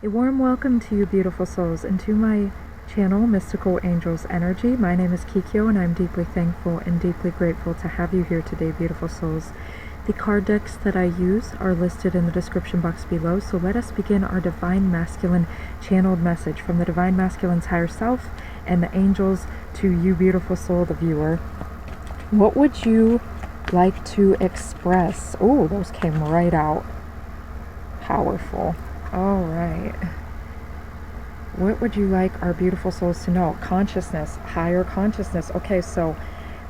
A warm welcome to you beautiful souls and to my channel Mystical Angels Energy. My name is Kikyo and I'm deeply thankful and deeply grateful to have you here today, beautiful souls. The card decks that I use are listed in the description box below, so let us begin our Divine Masculine channeled message from the Divine Masculine's higher self and the angels to you beautiful soul, the viewer. What would you like to express? Oh, those came right out. Powerful. All right. What would you like our beautiful souls to know? Consciousness, higher consciousness. Okay, so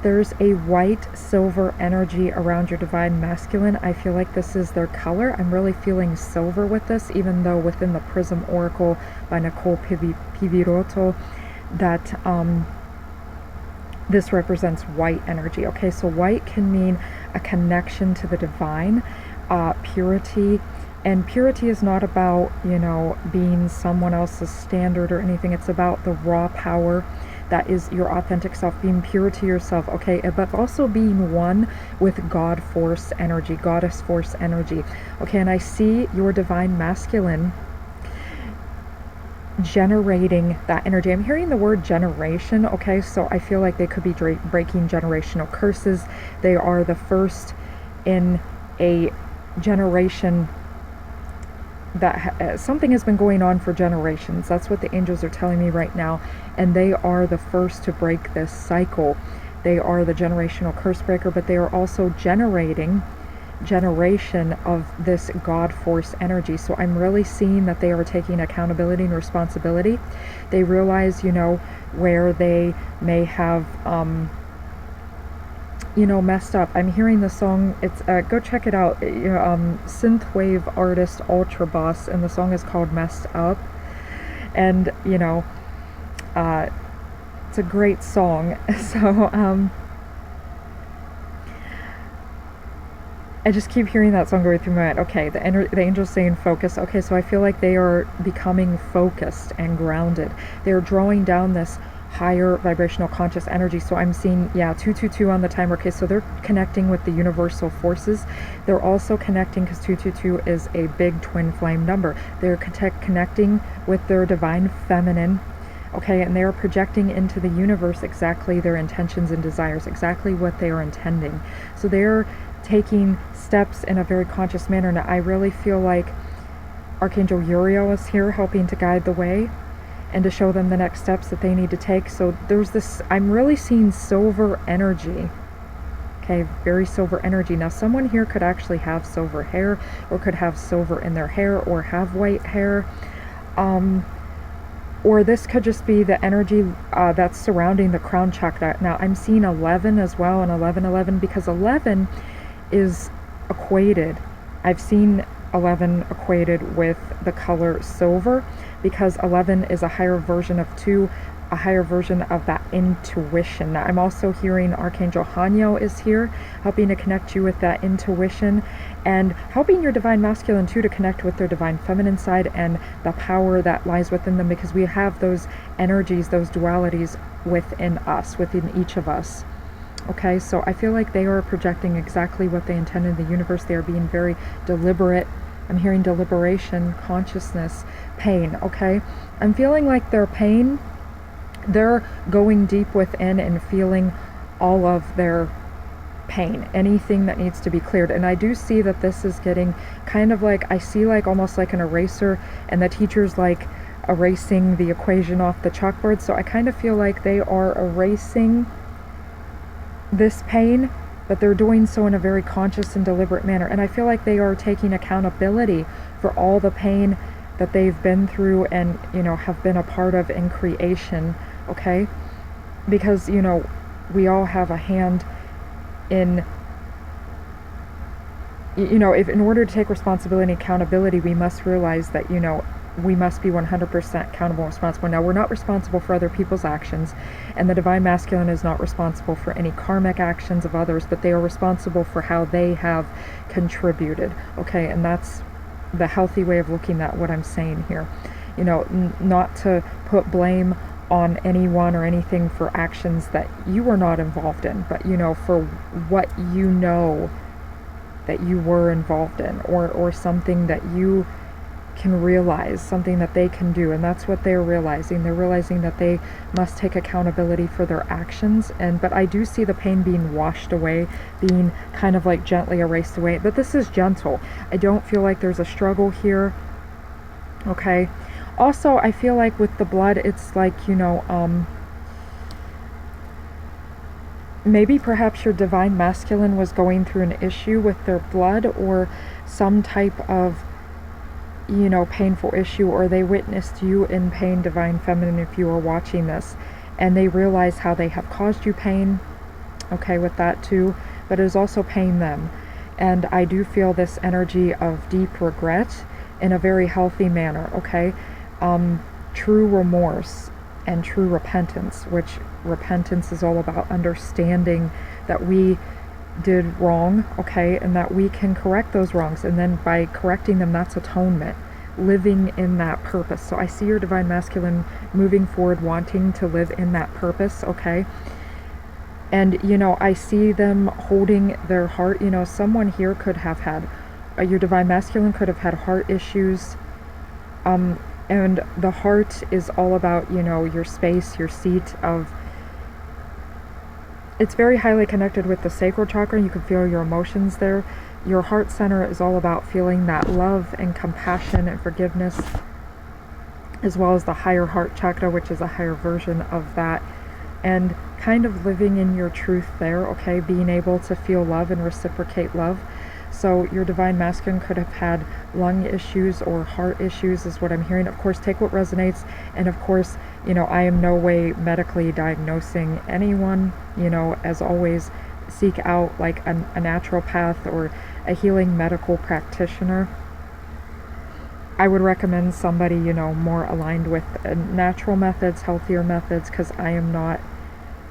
there's a white silver energy around your Divine Masculine. I feel like this is their color. I'm really feeling silver with this, even though within the Prism Oracle by Nicole Pivirotto that this represents white energy. Okay, so white can mean a connection to the divine, purity. And purity is not about, being someone else's standard or anything. It's about the raw power that is your authentic self, being pure to yourself, okay? But also being one with God force energy, goddess force energy, okay? And I see your Divine Masculine generating that energy. I'm hearing the word generation, okay? So I feel like they could be breaking generational curses. They are the first in a generation that something has been going on for generations. That's what the angels are telling me right now, and they are the first to break this cycle. They are the generational curse breaker, but they are also generating generation of this God force energy. So I'm really seeing that they are taking accountability and responsibility. They realize, where they may have messed up. I'm hearing the song, it's go check it out, synthwave artist Ultra Boss, and the song is called Messed Up, and it's a great song. So I just keep hearing that song going through my mind. Okay, the angels saying focus. Okay, so I feel like they are becoming focused and grounded. They're drawing down this higher vibrational conscious energy. So I'm seeing 222 on the timer. Okay, so they're connecting with the universal forces. They're also connecting, because 222 is a big twin flame number, they're connecting with their divine feminine, okay, and they're projecting into the universe exactly their intentions and desires, exactly what they are intending. So they're taking steps in a very conscious manner. Now I really feel like Archangel Uriel is here helping to guide the way and to show them the next steps that they need to take. So there's this, I'm really seeing silver energy. Okay, very silver energy. Now someone here could actually have silver hair, or could have silver in their hair, or have white hair. Or this could just be the energy that's surrounding the crown chakra. Now I'm seeing 11 as well, and 1111, because 11 is equated. I've seen 11 equated with the color silver, because 11 is a higher version of 2, a higher version of that intuition. Now I'm also hearing Archangel Haniel is here, helping to connect you with that intuition, and helping your Divine Masculine too to connect with their Divine Feminine side and the power that lies within them, because we have those energies, those dualities within us, within each of us. Okay, so I feel like they are projecting exactly what they intend in the universe. They are being very deliberate. I'm hearing deliberation, consciousness, pain, okay? I'm feeling like their pain, they're going deep within and feeling all of their pain, anything that needs to be cleared. And I do see that this is getting kind of like, I see like almost like an eraser, and the teacher's like erasing the equation off the chalkboard. So I kind of feel like they are erasing this pain, but they're doing so in a very conscious and deliberate manner. And I feel like they are taking accountability for all the pain that they've been through and, have been a part of in creation, okay? Because, we all have a hand in, if in order to take responsibility and accountability, we must realize that, we must be 100% accountable and responsible. Now, we're not responsible for other people's actions, and the Divine Masculine is not responsible for any karmic actions of others, but they are responsible for how they have contributed, okay? And that's the healthy way of looking at what I'm saying here. Not to put blame on anyone or anything for actions that you were not involved in, but, for what that you were involved in, or something that you can realize, something that they can do, and that's what they're realizing. They're realizing that they must take accountability for their actions, but I do see the pain being washed away, being kind of like gently erased away, but this is gentle. I don't feel like there's a struggle here, okay? Also, I feel like with the blood, it's like, maybe perhaps your divine masculine was going through an issue with their blood, or some type of painful issue, or they witnessed you in pain, divine feminine, if you are watching this, and they realize how they have caused you pain, okay, with that too, but it is also paying them. And I do feel this energy of deep regret in a very healthy manner, okay? True remorse and true repentance, which repentance is all about understanding that we did wrong, okay, and that we can correct those wrongs, and then by correcting them, that's atonement, living in that purpose. So I see your divine masculine moving forward, wanting to live in that purpose, okay? And I see them holding their heart. Someone here could have had, your divine masculine could have had heart issues, and the heart is all about your space, your seat of, it's very highly connected with the sacral chakra. You can feel your emotions there. Your heart center is all about feeling that love and compassion and forgiveness, as well as the higher heart chakra, which is a higher version of that, and kind of living in your truth there, okay? Being able to feel love and reciprocate love. So your divine masculine could have had lung issues or heart issues, is what I'm hearing. Of course, take what resonates, and of course, I am no way medically diagnosing anyone. As always, seek out like a naturopath or a healing medical practitioner. I would recommend somebody, more aligned with natural methods, healthier methods, because I am not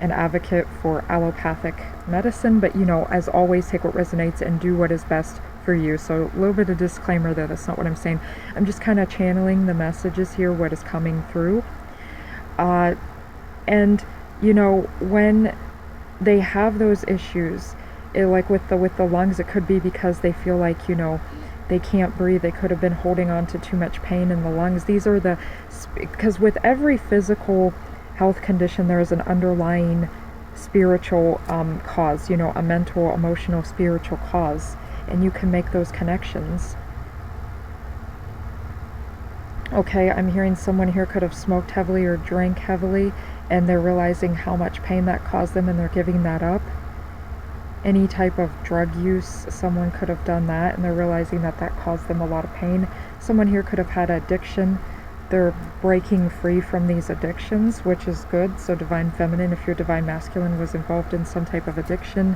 an advocate for allopathic medicine, but as always, take what resonates and do what is best for you. So a little bit of disclaimer there, that's not what I'm saying. I'm just kind of channeling the messages here, what is coming through. And when they have those issues, like with the lungs, it could be because they feel like they can't breathe. They could have been holding on to too much pain in the lungs. These are because with every physical health condition, there is an underlying spiritual cause, a mental, emotional, spiritual cause, and you can make those connections. Okay, I'm hearing someone here could have smoked heavily or drank heavily, and they're realizing how much pain that caused them, and they're giving that up. Any type of drug use, someone could have done that, and they're realizing that caused them a lot of pain. Someone here could have had addiction. They're breaking free from these addictions, which is good. So divine feminine, if your divine masculine was involved in some type of addiction,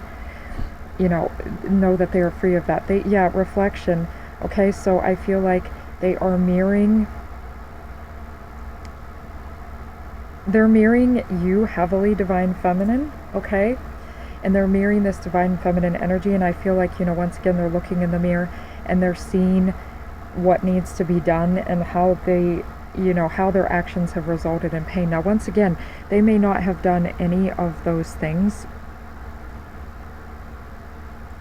know that they are free of that. Reflection. Okay, so I feel like they are mirroring you heavily, divine feminine, okay? And they're mirroring this divine feminine energy, and I feel like, once again, they're looking in the mirror and they're seeing what needs to be done and how they, how their actions have resulted in pain. Now, once again, they may not have done any of those things,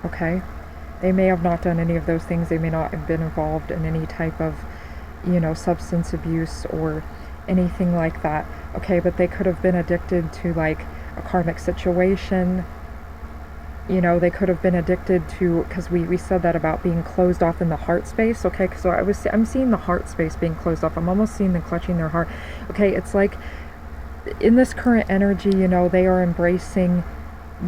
okay? They may have not done any of those things. They may not have been involved in any type of, substance abuse or anything like that, okay? But they could have been addicted to like a karmic situation. They could have been addicted to, because we said that about being closed off in the heart space, okay? So I'm seeing the heart space being closed off. I'm almost seeing them clutching their heart, okay? It's like in this current energy, they are embracing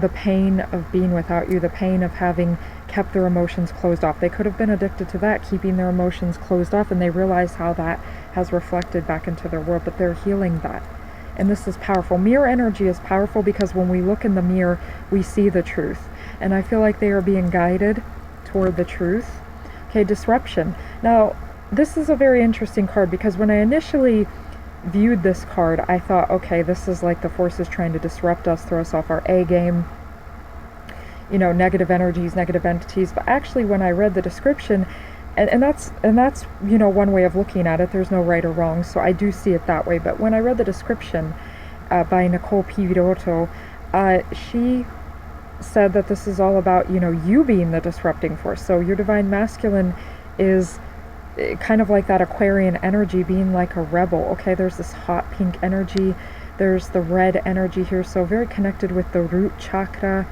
the pain of being without you, the pain of having kept their emotions closed off. They could have been addicted to that, keeping their emotions closed off, and they realize how that has reflected back into their world, but they're healing that. And this is powerful. Mirror energy is powerful because when we look in the mirror, we see the truth. And I feel like they are being guided toward the truth. Okay, disruption. Now, this is a very interesting card because when I initially viewed this card, I thought, okay, this is like the forces trying to disrupt us, throw us off our A game. Negative energies, negative entities. But actually, when I read the description, and that's one way of looking at it. There's no right or wrong, so I do see it that way. But when I read the description by Nicole Pivirotto, she said that this is all about you being the disrupting force. So your divine masculine is kind of like that Aquarian energy, being like a rebel. Okay, there's this hot pink energy, there's the red energy here, so very connected with the root chakra,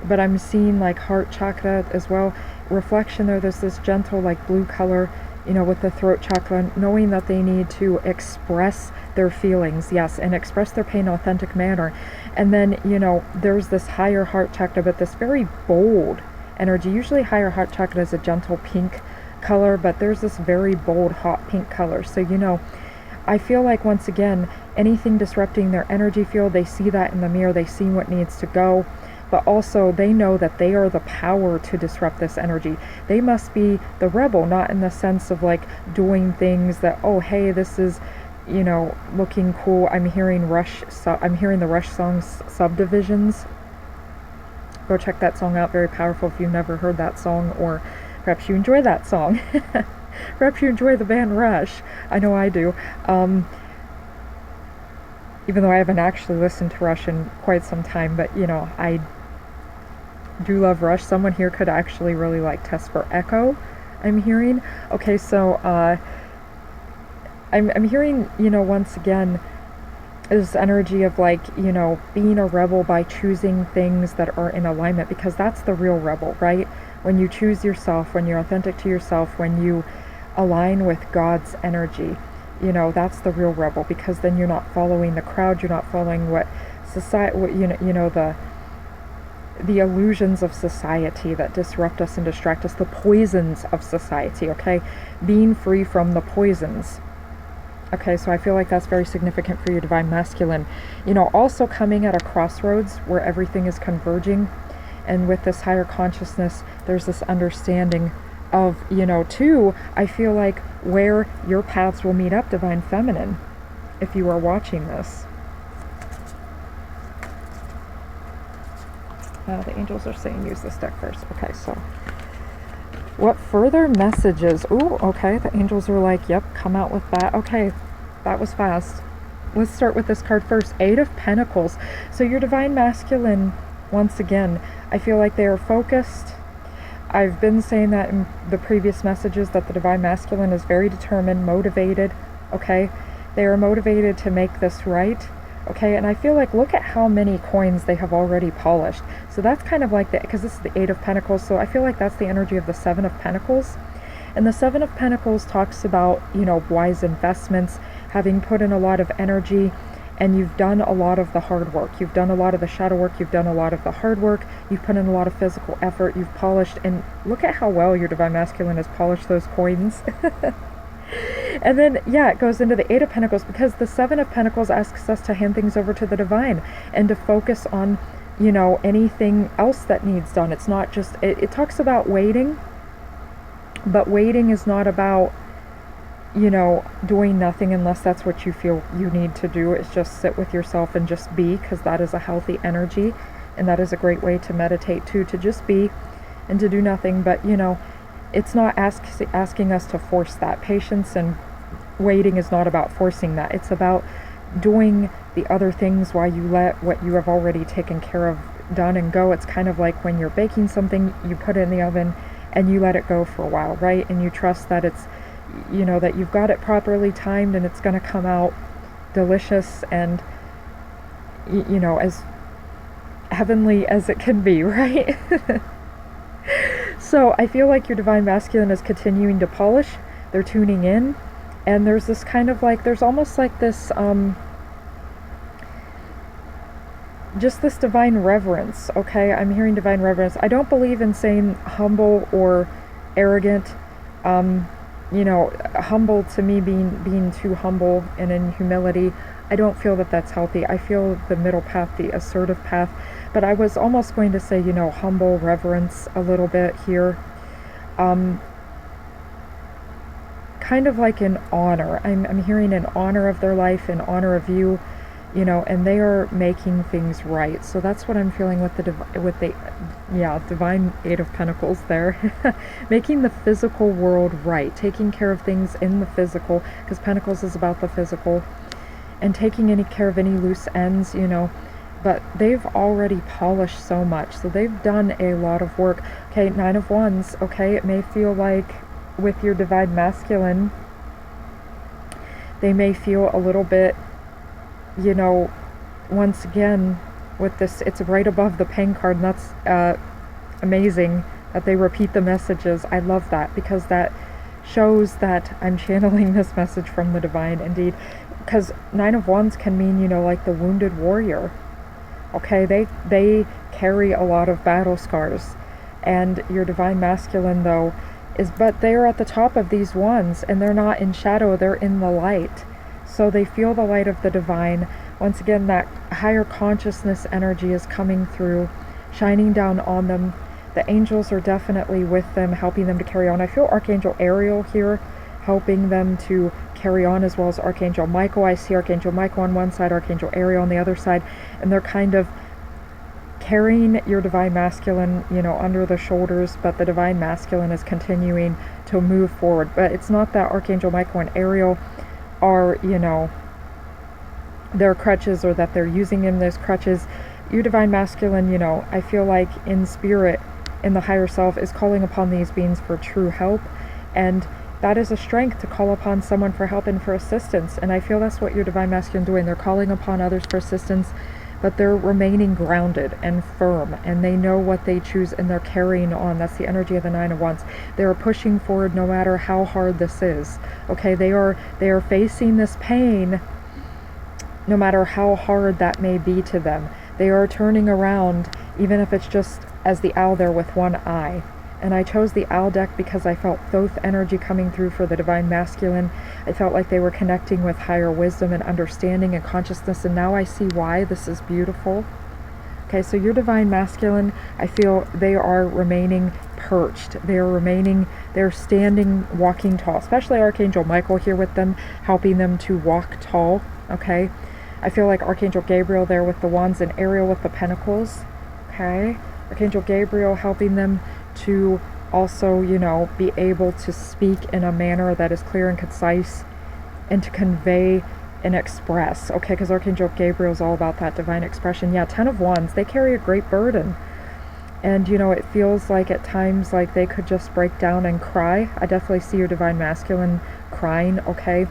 but I'm seeing like heart chakra as well. Reflection there's this gentle like blue color, you know, with the throat chakra, knowing that they need to express their feelings, yes, and express their pain in an authentic manner. And then, you know, there's this higher heart chakra, but this very bold energy. Usually higher heart chakra is a gentle pink color, but there's this very bold hot pink color. So, you know, I feel like once again, anything disrupting their energy field, they see that in the mirror, they see what needs to go, but also they know that they are the power to disrupt this energy. They must be the rebel, not in the sense of like doing things that, oh hey, this is, you know, looking cool. I'm hearing I'm hearing the Rush song's Subdivisions. Go check that song out, very powerful if you've never heard that song, or perhaps you enjoy that song. Perhaps you enjoy the band Rush. I know I do. Even though I haven't actually listened to Rush in quite some time, but you know, I do love Rush. Someone here could actually really like Test for Echo, I'm hearing. Okay, so I'm hearing, you know, once again, this energy of like, you know, being a rebel by choosing things that are in alignment, because that's the real rebel, right? When you choose yourself, when you're authentic to yourself, when you align with God's energy, you know, that's the real rebel, because then you're not following the crowd, you're not following what society, what, you know, the illusions of society that disrupt us and distract us, the poisons of society, okay? Being free from the poisons. Okay, so I feel like that's very significant for your divine masculine. You know, also coming at a crossroads where everything is converging, and with this higher consciousness, there's this understanding of, you know, too, I feel like where your paths will meet up, divine feminine, if you are watching this. The angels are saying use this deck first. Okay, so what further messages? Ooh, okay, the angels are like, yep, come out with that. Okay, that was fast. Let's start with this card first. Eight of Pentacles. So your divine masculine, once again, I feel like they are focused. I've been saying that in the previous messages, that the divine masculine is very determined, motivated, okay? They are motivated to make this right, okay? And I feel like, look at how many coins they have already polished. So that's kind of like because this is the Eight of Pentacles, so I feel like that's the energy of the Seven of Pentacles. And the Seven of Pentacles talks about, you know, wise investments, having put in a lot of energy, and you've done a lot of the hard work. You've done a lot of the shadow work, you've done a lot of the hard work, you've put in a lot of physical effort, you've polished, and look at how well your divine masculine has polished those coins. And then, yeah, it goes into the Eight of Pentacles, because the Seven of Pentacles asks us to hand things over to the divine and to focus on, you know, anything else that needs done. It's not just, it talks about waiting, but waiting is not about, you know, doing nothing unless that's what you feel you need to do. It's just sit with yourself and just be, because that is a healthy energy, and that is a great way to meditate too, to just be and to do nothing. But, you know, it's not asking us to force that. Patience and waiting is not about forcing that. It's about doing the other things while you let what you have already taken care of done and go. It's kind of like when you're baking something, you put it in the oven and you let it go for a while, right? And you trust that it's, you know, that you've got it properly timed and it's going to come out delicious and, you know, as heavenly as it can be, right? So I feel like your divine masculine is continuing to polish. They're tuning in, and there's this kind of like, there's almost like this just this divine reverence. Okay, I'm hearing divine reverence. I don't believe in saying humble or arrogant. You know, humble to me being too humble and in humility, I don't feel that that's healthy. I feel the middle path, the assertive path. But I was almost going to say, you know, humble reverence a little bit here. Kind of like in honor. I'm hearing in honor of their life, in honor of you, you know, and they are making things right. So that's what I'm feeling with the divine Eight of Pentacles there. Making the physical world right, taking care of things in the physical, because Pentacles is about the physical, and taking any care of any loose ends, you know. But they've already polished so much, so they've done a lot of work. Okay, Nine of Wands. Okay, it may feel like with your divine masculine, they may feel a little bit, you know, once again, with this, it's right above the pain card, and that's amazing that they repeat the messages. I love that, because that shows that I'm channeling this message from the divine indeed. Because Nine of Wands can mean, you know, like the wounded warrior. Okay, they carry a lot of battle scars. And your divine masculine, though, but they're at the top of these wands, and they're not in shadow, they're in the light. So they feel the light of the divine. Once again, that higher consciousness energy is coming through, shining down on them. The angels are definitely with them, helping them to carry on. I feel Archangel Ariel here, helping them to carry on, as well as Archangel Michael. I see Archangel Michael on one side, Archangel Ariel on the other side, and they're kind of carrying your divine masculine, you know, under the shoulders, but the divine masculine is continuing to move forward. But it's not that Archangel Michael and Ariel are, you know, their crutches, or that they're using them as crutches. Your divine masculine, you know, I feel like in spirit, in the higher self, is calling upon these beings for true help, and that is a strength, to call upon someone for help and for assistance. And I feel that's what your divine masculine doing. They're calling upon others for assistance, but they're remaining grounded and firm, and they know what they choose, and they're carrying on. That's the energy of the Nine of Wands. They're pushing forward no matter how hard this is. Okay, they are facing this pain no matter how hard that may be to them. They are turning around, even if it's just as the owl there with one eye. And I chose the owl deck because I felt Thoth energy coming through for the divine masculine. I felt like they were connecting with higher wisdom and understanding and consciousness, and now I see why. This is beautiful. Okay, so your divine masculine, I feel they are remaining perched. They're standing, walking tall, especially Archangel Michael here with them, helping them to walk tall. Okay, I feel like Archangel Gabriel there with the wands, and Ariel with the pentacles. Okay, Archangel Gabriel helping them to also, you know, be able to speak in a manner that is clear and concise, and to convey and express. Okay, because Archangel Gabriel is all about that divine expression. Yeah, 10 of Wands, they carry a great burden, and you know, it feels like at times like they could just break down and cry. I definitely see your divine masculine crying. Okay,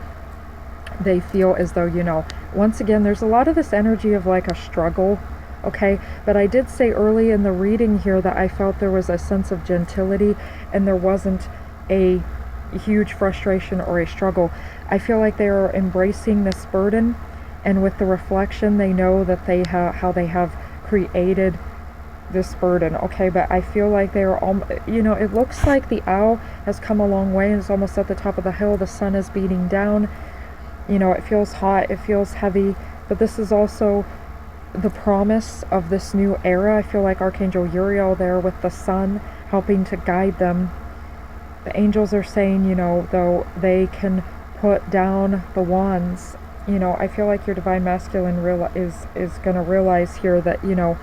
they feel as though, you know, once again, there's a lot of this energy of like a struggle. Okay, but I did say early in the reading here that I felt there was a sense of gentility, and there wasn't a huge frustration or a struggle. I feel like they are embracing this burden, and with the reflection, they know that they how they have created this burden. Okay, but I feel like they are all, you know, it looks like the owl has come a long way and is almost at the top of the hill. The sun is beating down. You know, it feels hot, it feels heavy, but this is also the promise of this new era. I feel like Archangel Uriel there with the sun helping to guide them. The angels are saying, you know, though they can put down the wands, you know, I feel like your divine masculine is going to realize here that, you know,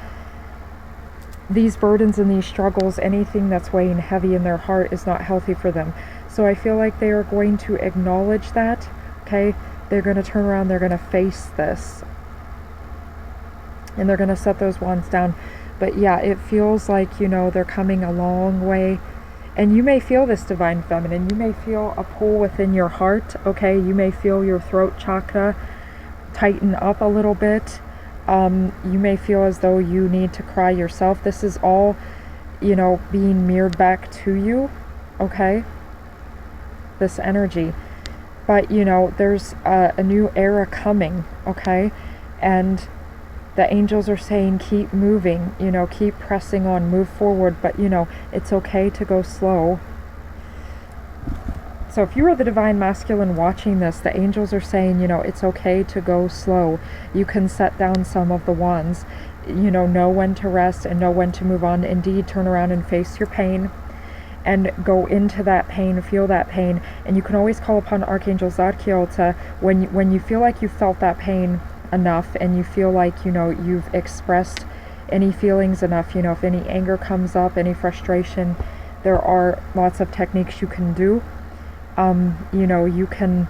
these burdens and these struggles, anything that's weighing heavy in their heart, is not healthy for them. So I feel like they are going to acknowledge that. Okay, they're going to turn around, they're going to face this, and they're going to set those wands down. But yeah, it feels like, you know, they're coming a long way. And you may feel this divine feminine. You may feel a pull within your heart. Okay, you may feel your throat chakra tighten up a little bit. You may feel as though you need to cry yourself. This is all, you know, being mirrored back to you. Okay, this energy. But, you know, there's a new era coming. Okay, and the angels are saying keep moving, you know, keep pressing on, move forward, but you know, it's okay to go slow. So if you are the divine masculine watching this, the angels are saying, you know, it's okay to go slow. You can set down some of the wands, you know when to rest and know when to move on. Indeed, turn around and face your pain and go into that pain, feel that pain. And you can always call upon Archangel Zadkiel to, when you feel like you felt that pain enough, and you feel like, you know, you've expressed any feelings enough, you know, if any anger comes up, any frustration, there are lots of techniques you can do. You know, you can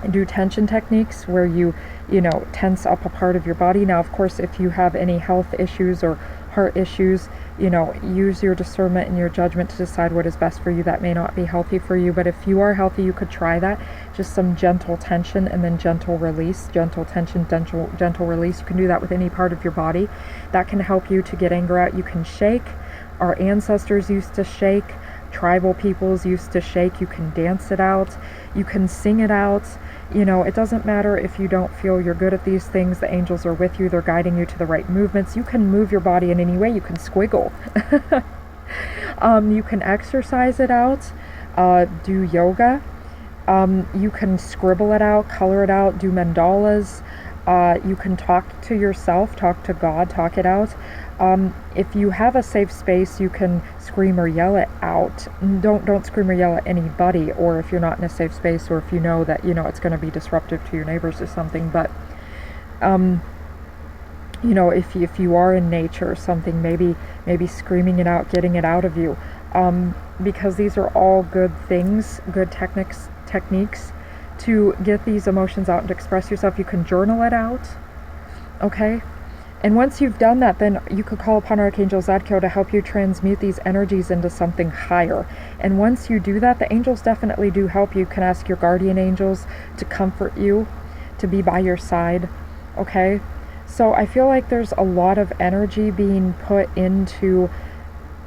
do tension techniques where you know, tense up a part of your body. Now, of course, if you have any health issues or heart issues, you know, use your discernment and your judgment to decide what is best for you. That may not be healthy for you, but if you are healthy, you could try that. Just some gentle tension and then gentle release, gentle tension, gentle release. You can do that with any part of your body. That can help you to get anger out. You can shake. Our ancestors used to shake. Tribal peoples used to shake. You can dance it out. You can sing it out. You know, it doesn't matter if you don't feel you're good at these things. The angels are with you. They're guiding you to the right movements. You can move your body in any way. You can squiggle. You can exercise it out. Do yoga. You can scribble it out, color it out, do mandalas. You can talk to yourself, talk to God, talk it out. If you have a safe space, you can scream or yell it out. Don't scream or yell at anybody, or if you're not in a safe space, or if you know that, you know, it's going to be disruptive to your neighbors or something. But you know, if you are in nature or something, maybe screaming it out, getting it out of you, because these are all good things, good techniques to get these emotions out and to express yourself. You can journal it out, okay? And once you've done that, then you could call upon Archangel Zadkiel to help you transmute these energies into something higher. And once you do that, the angels definitely do help you. You can ask your guardian angels to comfort you, to be by your side, okay? So I feel like there's a lot of energy being put into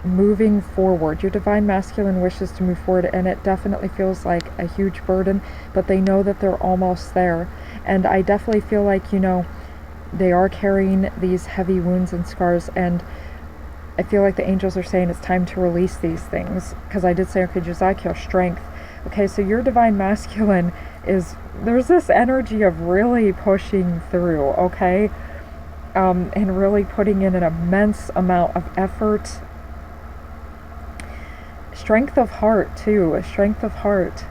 moving forward. Your divine masculine wishes to move forward, and it definitely feels like a huge burden, but they know that they're almost there. And I definitely feel like, you know, they are carrying these heavy wounds and scars, and I feel like the angels are saying it's time to release these things, because I did say, okay, Zadkiel, strength. Okay, so your divine masculine is, there's this energy of really pushing through, okay, and really putting in an immense amount of effort. Strength of heart too, strength of heart.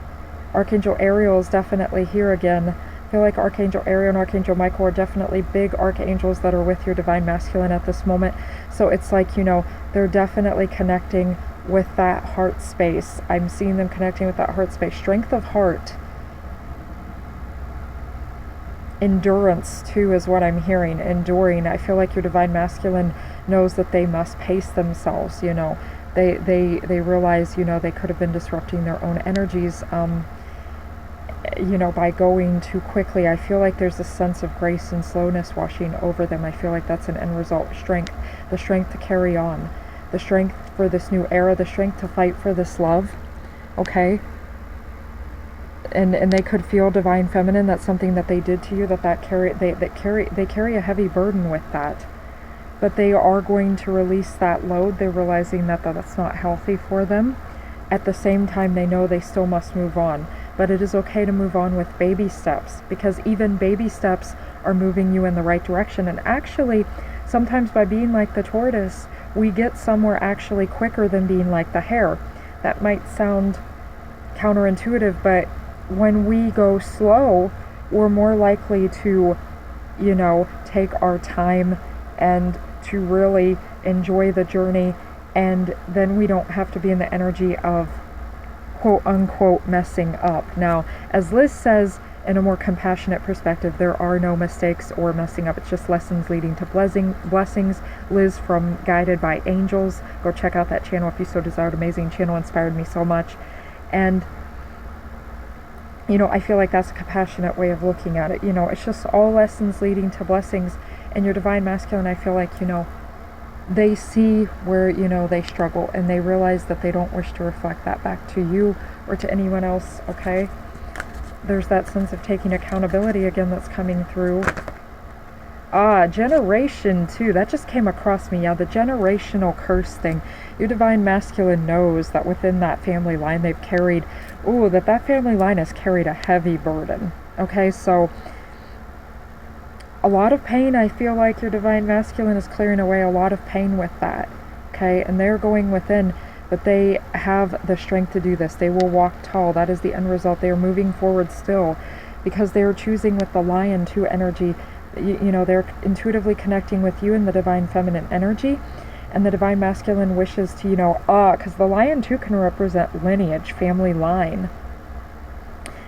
Archangel Ariel is definitely here again. I feel like Archangel Ariel and Archangel Michael are definitely big archangels that are with your divine masculine at this moment. So it's like, you know, they're definitely connecting with that heart space. I'm seeing them connecting with that heart space. Strength of heart. Endurance too is what I'm hearing. Enduring. I feel like your divine masculine knows that they must pace themselves, you know. They realize, you know, they could have been disrupting their own energies, you know, by going too quickly. I feel like there's a sense of grace and slowness washing over them. I feel like that's an end result. Strength, the strength to carry on, the strength for this new era, the strength to fight for this love, okay? And they could feel divine feminine. That's something that they did to you, they carry a heavy burden with that. But they are going to release that load. They're realizing that that's not healthy for them. At the same time, they know they still must move on. But it is okay to move on with baby steps, because even baby steps are moving you in the right direction. And actually, sometimes by being like the tortoise, we get somewhere actually quicker than being like the hare. That might sound counterintuitive, but when we go slow, we're more likely to, you know, take our time and to really enjoy the journey, and then we don't have to be in the energy of quote unquote messing up. Now, as Liz says, in a more compassionate perspective, there are no mistakes or messing up. It's just lessons leading to blessings. Liz from Guided by Angels, go check out that channel if you so desired. Amazing channel, inspired me so much. And you know, I feel like that's a compassionate way of looking at it. You know, it's just all lessons leading to blessings. And your divine masculine, I feel like, you know, they see where, you know, they struggle, and they realize that they don't wish to reflect that back to you or to anyone else, okay? There's that sense of taking accountability again that's coming through. Generation too, that just came across me. Yeah, the generational curse thing. Your divine masculine knows that within that family line they've carried, that family line has carried a heavy burden, okay? So a lot of pain. I feel like your divine masculine is clearing away a lot of pain with that, okay? And they're going within, but they have the strength to do this. They will walk tall. That is the end result. They are moving forward still, because they are choosing with the lion too energy. You know, they're intuitively connecting with you in the divine feminine energy, and the divine masculine wishes to, you know, because the lion too can represent lineage, family line.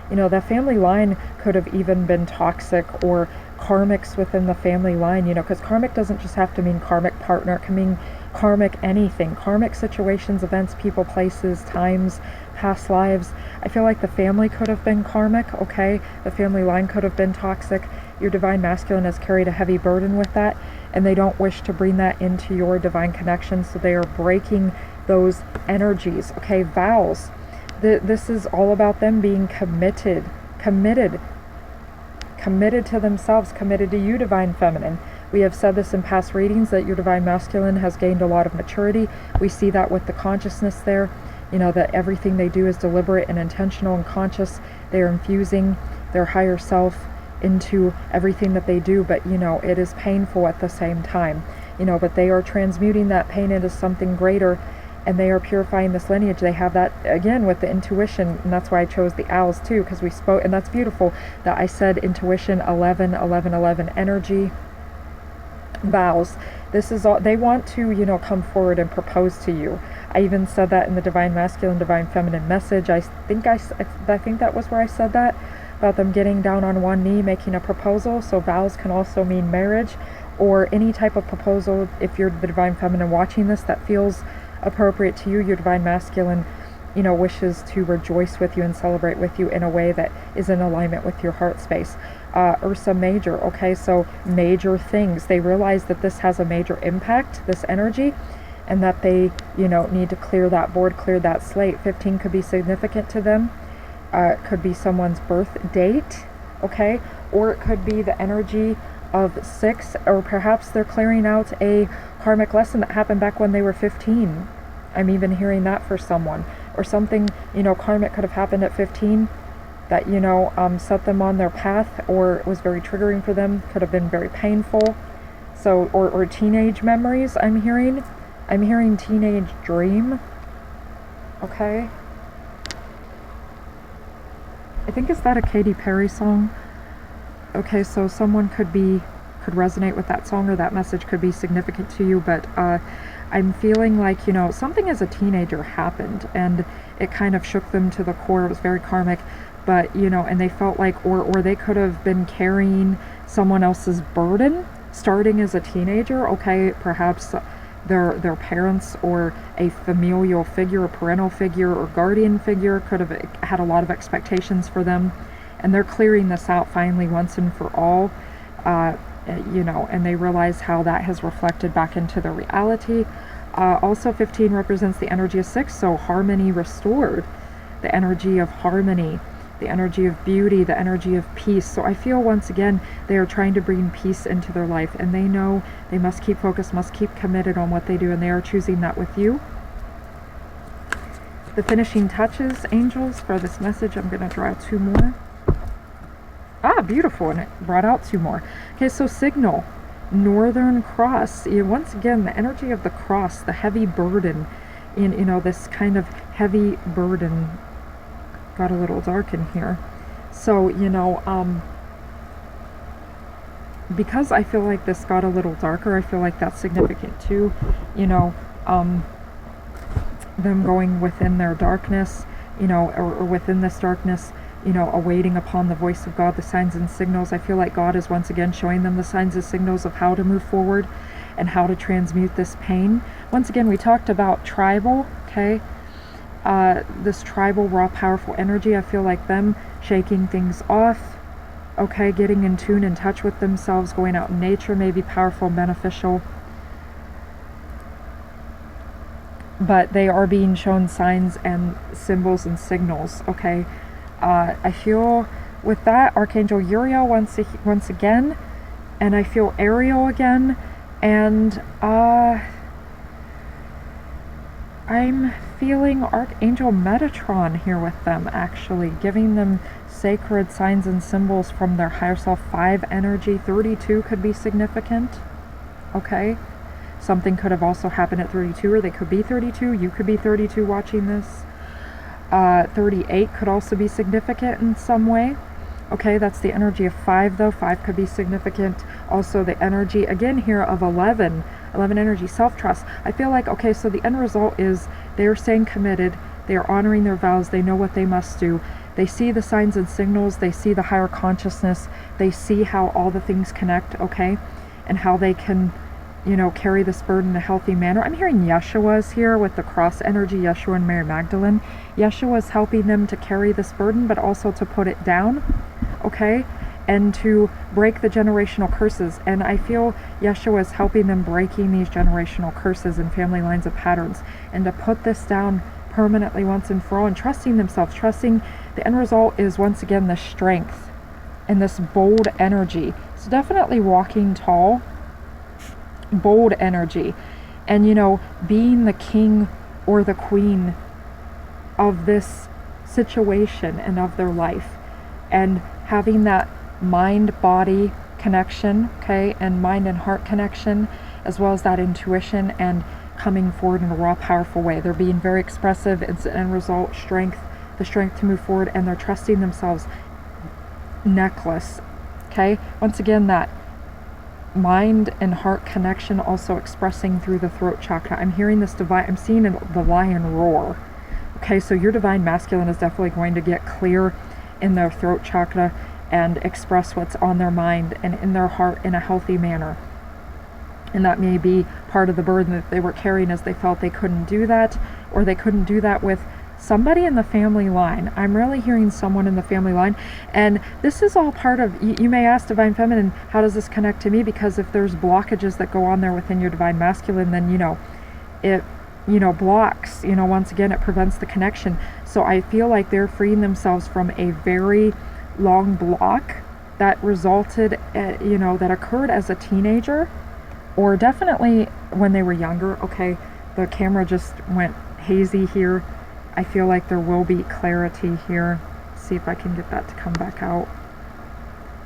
You know, the family line could have even been toxic, or karmics within the family line, you know, because karmic doesn't just have to mean karmic partner. It can mean karmic anything. Karmic situations, events, people, places, times, past lives. I feel like the family could have been karmic, okay? The family line could have been toxic. Your divine masculine has carried a heavy burden with that, and they don't wish to bring that into your divine connection, so they are breaking those energies, okay? Vows. This is all about them being committed to themselves, committed to you, divine feminine. We have said this in past readings, that your divine masculine has gained a lot of maturity. We see that with the consciousness there, you know, that everything they do is deliberate and intentional and conscious. They are infusing their higher self into everything that they do, but you know, it is painful at the same time, you know, but they are transmuting that pain into something greater, and they are purifying this lineage. They have that again with the intuition, and that's why I chose the owls too, because we spoke, and that's beautiful that I said intuition, 11, 11, 11 energy, vows. This is all they want to, you know, come forward and propose to you. I even said that in the divine masculine, divine feminine message. I think that was where I said that, about them getting down on one knee, making a proposal. So vows can also mean marriage, or any type of proposal. If you're the divine feminine watching this, that feels appropriate to you, your divine masculine, you know, wishes to rejoice with you and celebrate with you in a way that is in alignment with your heart space. Ursa Major, okay, so major things. They realize that this has a major impact, this energy, and that they, you know, need to clear that board, clear that slate. 15 could be significant to them. It could be someone's birth date, okay, or it could be the energy of 6, or perhaps they're clearing out a karmic lesson that happened back when they were 15. I'm even hearing that for someone, or something, you know, karmic could have happened at 15 that, you know, set them on their path, or was very triggering for them, could have been very painful. So, or teenage memories. I'm hearing teenage dream, okay. I think, is that a Katy Perry song? Okay, so someone could resonate with that song, or that message could be significant to you, but I'm feeling like, you know, something as a teenager happened, and it kind of shook them to the core. It was very karmic, but, you know, and they felt like, or they could have been carrying someone else's burden starting as a teenager, okay, perhaps their parents, or a familial figure, a parental figure, or guardian figure could have had a lot of expectations for them, and they're clearing this out finally once and for all, you know, and they realize how that has reflected back into their reality. Also 15 represents the energy of 6, so harmony restored, the energy of harmony, the energy of beauty, the energy of peace. So I feel once again they are trying to bring peace into their life, and they know they must keep focused, must keep committed on what they do, and they are choosing that with you. The finishing touches, angels, for this message, I'm going to draw 2 more. Ah, beautiful, and it brought out 2 more. Okay, so signal, Northern Cross. Once again, the energy of the cross, the heavy burden, in, you know, this kind of heavy burden. Got a little dark in here. So, you know, because I feel like this got a little darker, I feel like that's significant too, you know, them going within their darkness, you know, or within this darkness, you know, awaiting upon the voice of God, the signs and signals. I feel like God is once again showing them the signs and signals of how to move forward and how to transmute this pain. Once again, we talked about tribal, okay, this tribal, raw, powerful energy. I feel like them shaking things off, okay, getting in tune, in touch with themselves, going out in nature may be powerful, beneficial, but they are being shown signs and symbols and signals, okay. I feel with that Archangel Uriel once again, and I feel Ariel again, and I'm feeling Archangel Metatron here with them, actually giving them sacred signs and symbols from their higher self. 5 energy, 32 could be significant, okay. Something could have also happened at 32, or they could be 32, you could be 32 watching this. 38 could also be significant in some way, okay. That's the energy of 5 though. 5 could be significant. Also the energy again here of 11 energy, self-trust. I feel like, okay, so the end result is they are staying committed, they are honoring their vows, they know what they must do, They see the signs and signals, they see the higher consciousness, they see how all the things connect, okay? And how they can, you know, carry this burden in a healthy manner. I'm hearing Yeshua's here with the cross energy, Yeshua and Mary Magdalene. Yeshua's helping them to carry this burden, but also to put it down, okay? And to break the generational curses. And I feel Yeshua is helping them breaking these generational curses and family lines of patterns, and to put this down permanently once and for all, and trusting themselves, trusting the end result is once again the strength and this bold energy. So definitely walking tall, bold energy, and, you know, being the king or the queen of this situation and of their life, and having that mind-body connection, okay, and mind and heart connection, as well as that intuition, and coming forward in a raw, powerful way. They're being very expressive. It's an end result, strength, the strength to move forward, and they're trusting themselves. Necklace, okay? Once again, that mind and heart connection also expressing through the throat chakra. I'm hearing this divine, I'm seeing the lion roar. Okay, so your divine masculine is definitely going to get clear in their throat chakra and express what's on their mind and in their heart in a healthy manner. And that may be part of the burden that they were carrying, as they felt they couldn't do that, or they couldn't do that with somebody in the family line. I'm really hearing someone in the family line. And this is all part of, you may ask Divine Feminine, how does this connect to me? Because if there's blockages that go on there within your Divine Masculine, then, you know, it, you know, blocks, you know, once again, it prevents the connection. So I feel like they're freeing themselves from a very long block that resulted, you know, that occurred as a teenager, or definitely when they were younger. Okay, the camera just went hazy here. I feel like there will be clarity here. See if I can get that to come back out.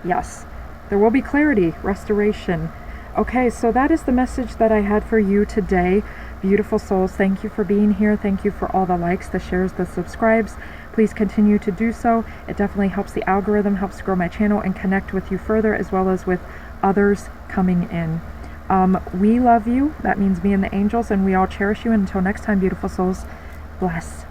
Yes, there will be clarity, restoration. Okay, so that is the message that I had for you today. Beautiful souls, thank you for being here. Thank you for all the likes, the shares, the subscribes. Please continue to do so. It definitely helps the algorithm, helps grow my channel and connect with you further, as well as with others coming in. We love you. That means me and the angels, and we all cherish you. And until next time, beautiful souls, bless.